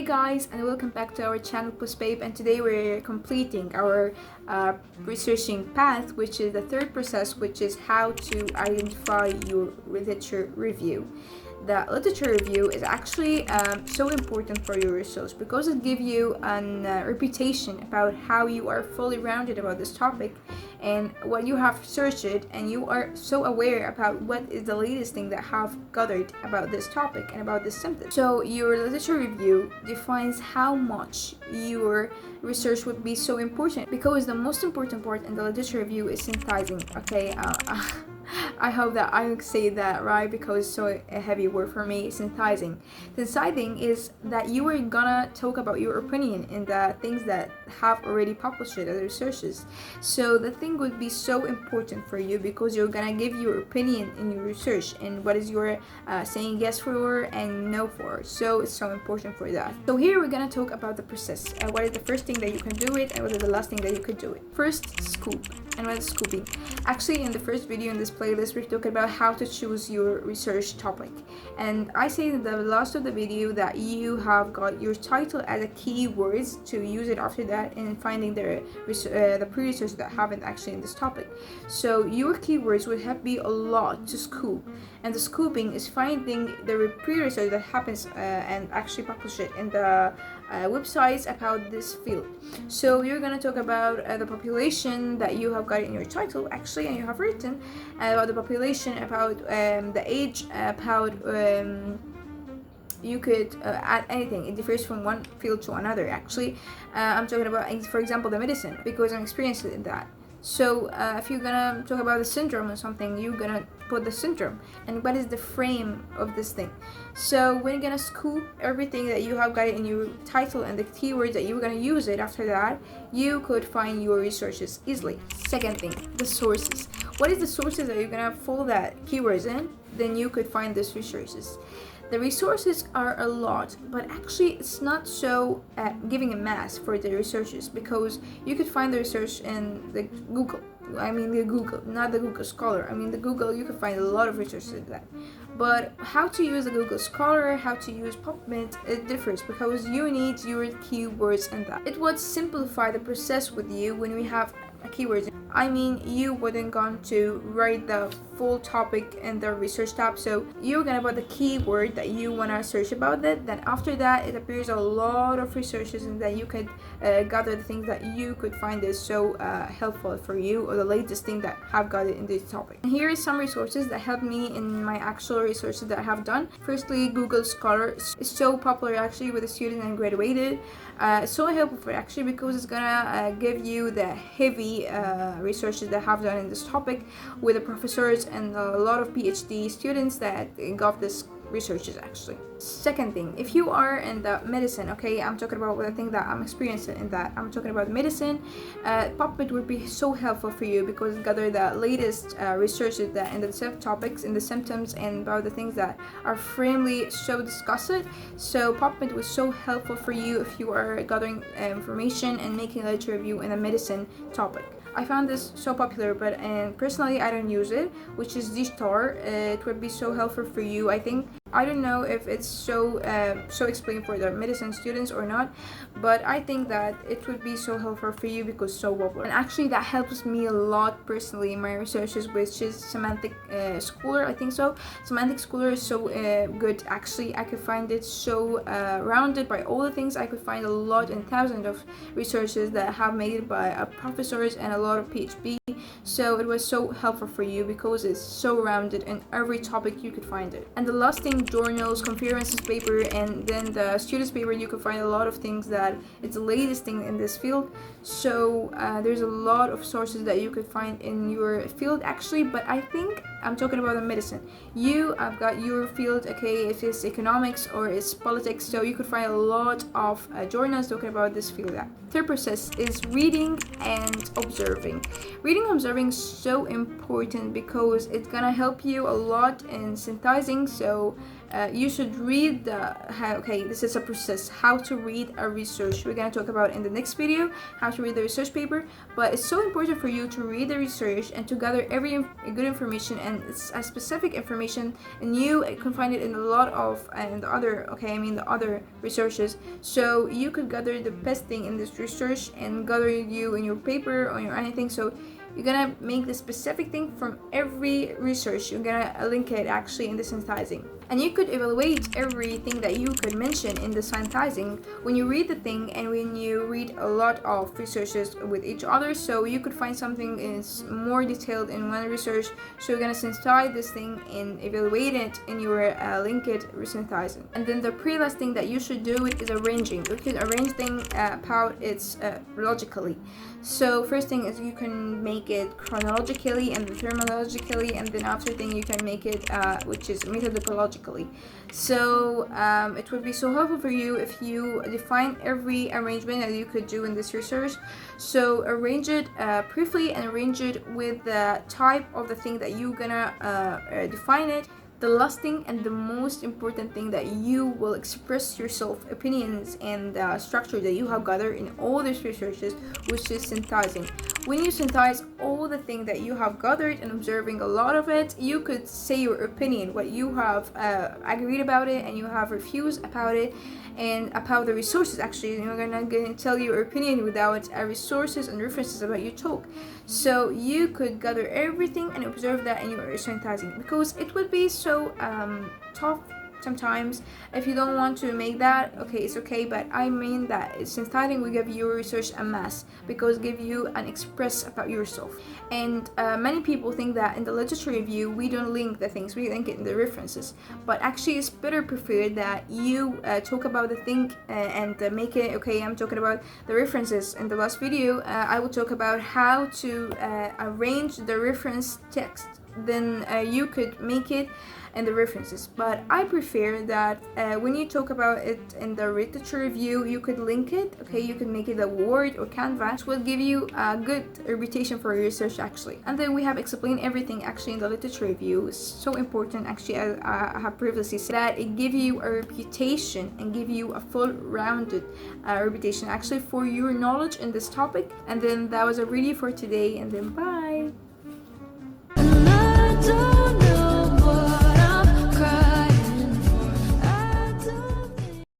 guys, and welcome back to our channel Postbabe, and today we're completing our researching path, which is the third process, which is how to identify your literature review. The literature review is actually so important for your research because it gives you a reputation about how you are fully rounded about this topic and what you have searched, and you are so aware about what is the latest thing that have gathered about this topic and about this symptom. So your literature review defines how much your research would be so important, because the most important part in the literature review is synthesizing. I hope that I say that right because it's so a heavy word for me. Synthesizing. Synthesizing is that you are gonna talk about your opinion in the things that have already published as researches. So the thing would be so important for you because you're gonna give your opinion in your research and what is your saying yes for and no for. So it's so important for that. So here we're gonna talk about the process. What is the first thing that you can do it, and what is the last thing that you could do it. First, scoop. And what is scooping? Actually, in the first video in this playlist, we're talking about how to choose your research topic. And I say in the last of the video that you have got your title as a keywords to use it after that in finding the pre-research that haven't actually in this topic. So your keywords would have be a lot to scoop. And the scooping is finding the pre-research that happens and actually publish it in the websites about this field. So you're gonna talk about the population that you have got in your title actually, and you have written about the population, about the age, about you could add anything. It differs from one field to another actually. I'm talking about, for example, the medicine, because I'm experienced in that. So if you're gonna talk about the syndrome or something, you're gonna put the syndrome and what is the frame of this thing. So when you're gonna scoop everything that you have got in your title and the keywords that you're gonna use it after that, you could find your resources easily. Second thing, the sources. What is the sources that you're gonna follow that keywords in? Then you could find these resources. The resources are a lot, but actually it's not so giving a mass for the researchers, because you could find the research in the Google. Not the Google Scholar. The Google, you can find a lot of research in that. But how to use the Google Scholar, how to use PubMed, it differs because you need your keywords in that. It would simplify the process with you when we have keywords. You wouldn't going to write the full topic in the research tab, so you're gonna put the keyword that you wanna search about it. Then after that, it appears a lot of researches, and then you could gather the things that you could find is so helpful for you, or the latest thing that have got it in this topic. And here is some resources that helped me in my actual researches that I have done. Firstly, Google Scholar is so popular actually with the student and graduated. So helpful actually because it's gonna give you the heavy researches that have done in this topic with the professors and a lot of PhD students that got this researches actually. Second thing, if you are in the medicine, I'm talking about the thing that I'm experiencing in that. I'm talking about medicine. PubMed would be so helpful for you because it gather the latest researches that in the subtopics, in the symptoms, and about the things that are firmly so discussed. So PubMed was so helpful for you if you are gathering information and making a literature review in a medicine topic. I found this so popular, but personally I don't use it, which is DStar. It would be so helpful for you, I think. I don't know if it's so explained for the medicine students or not, but I think that it would be so helpful for you because it's so popular. And actually that helps me a lot personally in my researches, which is Semantic Scholar, I think so. Semantic Scholar is so good actually. I could find it so rounded by all the things. I could find a lot and thousands of researches that have made it by professors and a lot of PhD. So it was so helpful for you because it's so rounded in every topic you could find it. And the last thing, journals, conferences paper, and then the students paper, you can find a lot of things that it's the latest thing in this field. So there's a lot of sources that you could find in your field actually, but I think I'm talking about the medicine. I've got your field, if it's economics or it's politics, so you could find a lot of journals talking about this field. Third process is reading and observing. Reading and observing is so important because it's gonna help you a lot in synthesizing. So you should read okay, this is a process, how to read a research. We're going to talk about in the next video how to read the research paper, but it's so important for you to read the research and to gather every good information, and it's a specific information, and you can find it in a lot of the other researches. So you could gather the best thing in this research and gather you in your paper or your anything. So you're gonna make the specific thing from every research. You're gonna link it actually in the synthesizing, and you could evaluate everything that you could mention in the synthesizing when you read the thing and when you read a lot of researches with each other. So you could find something is more detailed in one research, so you're gonna synthesize this thing and evaluate it in your linked synthesizing. And then the last thing that you should do it is arranging. You can arrange things about its logically. So first thing is you can make it chronologically and then terminologically, and then after thing you can make it which is methodologically. So it would be so helpful for you if you define every arrangement that you could do in this research. So arrange it briefly and arrange it with the type of the thing that you're gonna define it. The last thing and the most important thing that you will express yourself opinions and structure that you have gathered in all these researches, which is synthesizing. When you synthesize all the things that you have gathered and observing a lot of it, you could say your opinion, what you have agreed about it and you have refused about it, and about the resources. Actually, you're gonna tell your opinion without resources and references about your talk. So you could gather everything and observe that in your synthesizing, because it would be so tough sometimes if you don't want to make that. Okay, it's okay, but I mean that synthesizing will give your research a mass, because give you an express about yourself. And many people think that in the literature review we don't link the things, we link it in the references, but actually it's better preferred that you talk about the thing and make it okay. I'm talking about the references. In the last video I will talk about how to arrange the reference text, then you could make it and the references. But I prefer that when you talk about it in the literature review, you could link it. Okay, you could make it a Word or Canva, which will give you a good reputation for your research actually. And then we have explained everything actually in the literature review. It's so important actually, as I have previously said, that it gives you a reputation and give you a full rounded reputation actually for your knowledge in this topic. And then that was a video for today, and then bye.